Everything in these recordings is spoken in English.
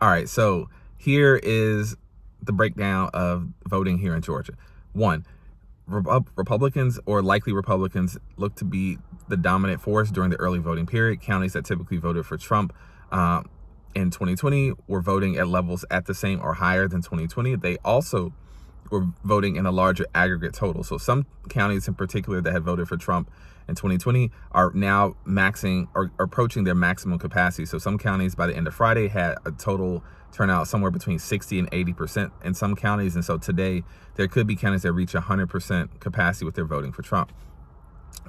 All right, so here is the breakdown of voting here in Georgia. One, Republicans or likely Republicans look to be the dominant force during the early voting period. Counties that typically voted for Trump in 2020 were voting at levels at the same or higher than 2020. They also were voting in a larger aggregate total. So some counties in particular that had voted for Trump in 2020 are now maxing or approaching their maximum capacity. So some counties by the end of Friday had a total turnout somewhere between 60 and 80% in some counties. And so today there could be counties that reach 100% capacity with their voting for Trump.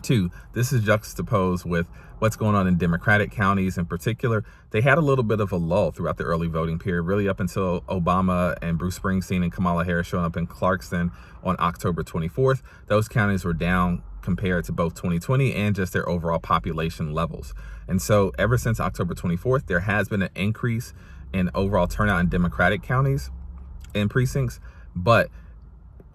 Two, this is juxtaposed with what's going on in Democratic counties in particular. They had a little bit of a lull throughout the early voting period, really up until Obama and Bruce Springsteen and Kamala Harris showing up in Clarkston on October 24th. Those counties were down compared to both 2020 and just their overall population levels. And so ever since October 24th, there has been an increase in overall turnout in Democratic counties and precincts, but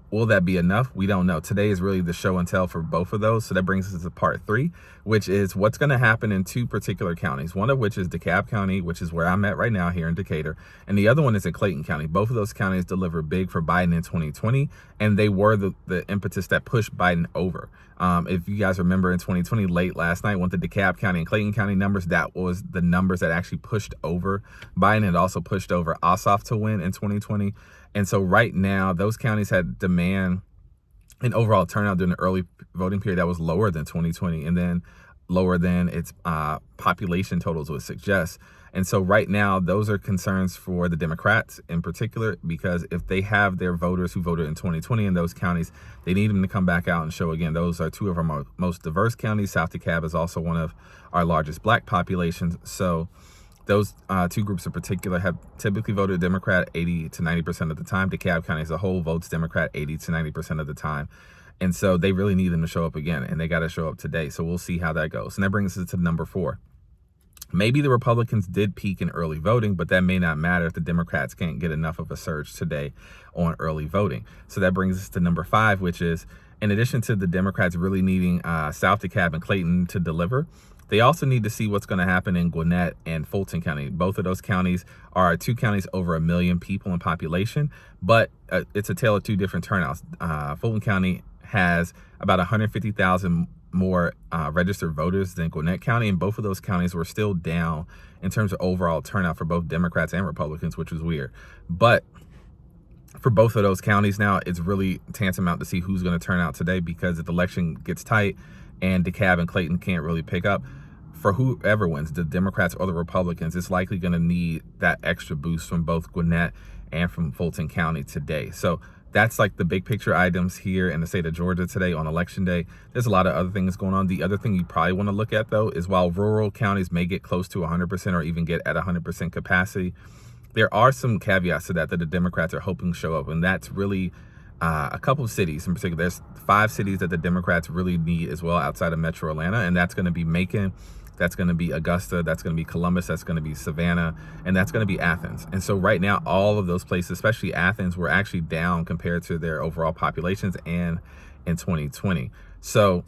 will that be enough? We don't know. Today is really the show and tell for both of those. So that brings us to part 3, which is what's going to happen in 2 particular counties, one of which is DeKalb County, which is where I'm at right now here in Decatur. And the other one is in Clayton County. Both of those counties delivered big for Biden in 2020, and they were the impetus that pushed Biden over. If you guys remember in 2020, late last night, when the DeKalb County and Clayton County numbers, that was the numbers that actually pushed over Biden. It also pushed over Ossoff to win in 2020. And so right now, those counties had demand and overall turnout during the early voting period that was lower than 2020 and then lower than its population totals would suggest. And so right now, those are concerns for the Democrats in particular, because if they have their voters who voted in 2020 in those counties, they need them to come back out and show again. Those are 2 of our most diverse counties. South DeKalb is also one of our largest Black populations. So those 2 groups in particular have typically voted Democrat 80 to 90% of the time. DeKalb County as a whole votes Democrat 80 to 90% of the time. And so they really need them to show up again, and they got to show up today. So we'll see how that goes. And that brings us to number 4. Maybe the Republicans did peak in early voting, but that may not matter if the Democrats can't get enough of a surge today on early voting. So that brings us to number 5, which is in addition to the Democrats really needing South DeKalb and Clayton to deliver, they also need to see what's going to happen in Gwinnett and Fulton County. Both of those counties are 2 counties over 1 million people in population, but it's a tale of 2 different turnouts. Fulton County has about 150,000 more registered voters than Gwinnett County, and both of those counties were still down in terms of overall turnout for both Democrats and Republicans, which was weird. But for both of those counties now, it's really tantamount to see who's going to turn out today, because if the election gets tight and DeKalb and Clayton can't really pick up, for whoever wins, the Democrats or the Republicans, it's likely going to need that extra boost from both Gwinnett and from Fulton County today. So that's like the big picture items here in the state of Georgia today on election day. There's a lot of other things going on. The other thing you probably want to look at, though, is while rural counties may get close to 100% or even get at 100% capacity, there are some caveats to that the Democrats are hoping show up. And that's really a couple of cities in particular. There's 5 cities that the Democrats really need as well outside of Metro Atlanta. And that's going to be Macon, that's going to be Augusta, that's going to be Columbus, that's going to be Savannah, and that's going to be Athens. And so right now, all of those places, especially Athens, were actually down compared to their overall populations and in 2020. So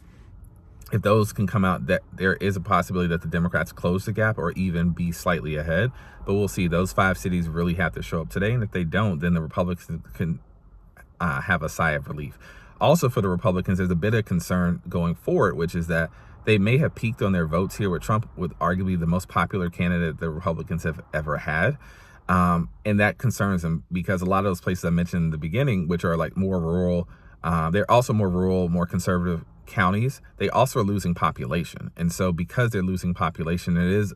if those can come out, that there is a possibility that the Democrats close the gap or even be slightly ahead. But we'll see. Those 5 cities really have to show up today. And if they don't, then the Republicans can have a sigh of relief. Also for the Republicans, there's a bit of concern going forward, which is that they may have peaked on their votes here with Trump, with arguably the most popular candidate the Republicans have ever had. And that concerns them because a lot of those places I mentioned in the beginning, which are like more rural, they're also more rural, more conservative counties. They also are losing population. And so because they're losing population, it is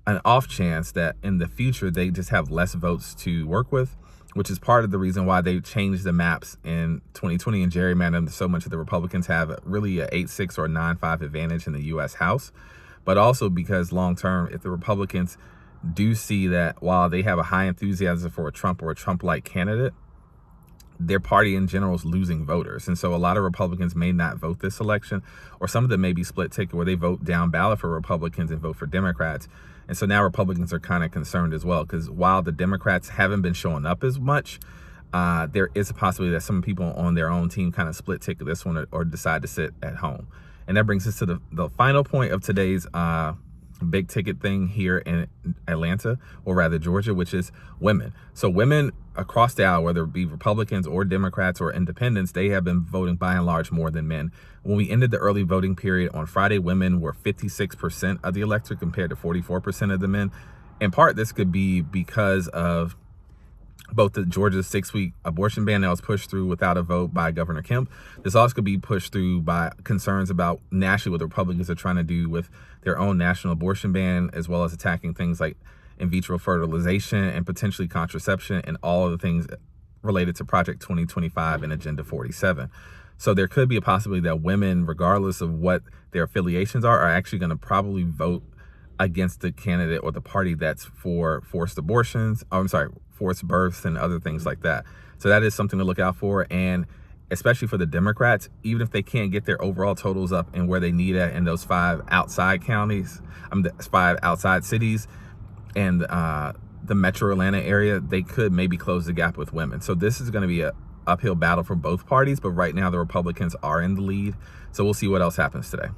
an off chance that in the future they just have less votes to work with, which is part of the reason why they changed the maps in 2020 and gerrymandered so much that the Republicans have really a 8-6 or 9-5 advantage in the U.S. House. But also because long term, if the Republicans do see that while they have a high enthusiasm for a Trump or a Trump-like candidate, their party in general is losing voters. And so a lot of Republicans may not vote this election, or some of them may be split ticket where they vote down ballot for Republicans and vote for Democrats. And so now Republicans are kind of concerned as well, because while the Democrats haven't been showing up as much, there is a possibility that some people on their own team kind of split ticket this one or decide to sit at home. And that brings us to the final point of today's big ticket thing here in Atlanta, or rather Georgia, which is women. So women across the aisle, whether it be Republicans or Democrats or independents, they have been voting by and large more than men. When we ended the early voting period on Friday, women were 56% of the electorate compared to 44% of the men. In part, this could be because of both the Georgia 6-week abortion ban that was pushed through without a vote by Governor Kemp. This also could be pushed through by concerns about nationally what the Republicans are trying to do with their own national abortion ban, as well as attacking things like in vitro fertilization and potentially contraception and all of the things related to Project 2025 and Agenda 47. So there could be a possibility that women, regardless of what their affiliations are actually going to probably vote against the candidate or the party that's for forced abortions, forced births and other things like that. So that is something to look out for. And especially for the Democrats, even if they can't get their overall totals up and where they need it in those 5 outside counties, 5 outside cities and the metro Atlanta area, they could maybe close the gap with women. So this is going to be a uphill battle for both parties, but right now the Republicans are in the lead. So we'll see what else happens today.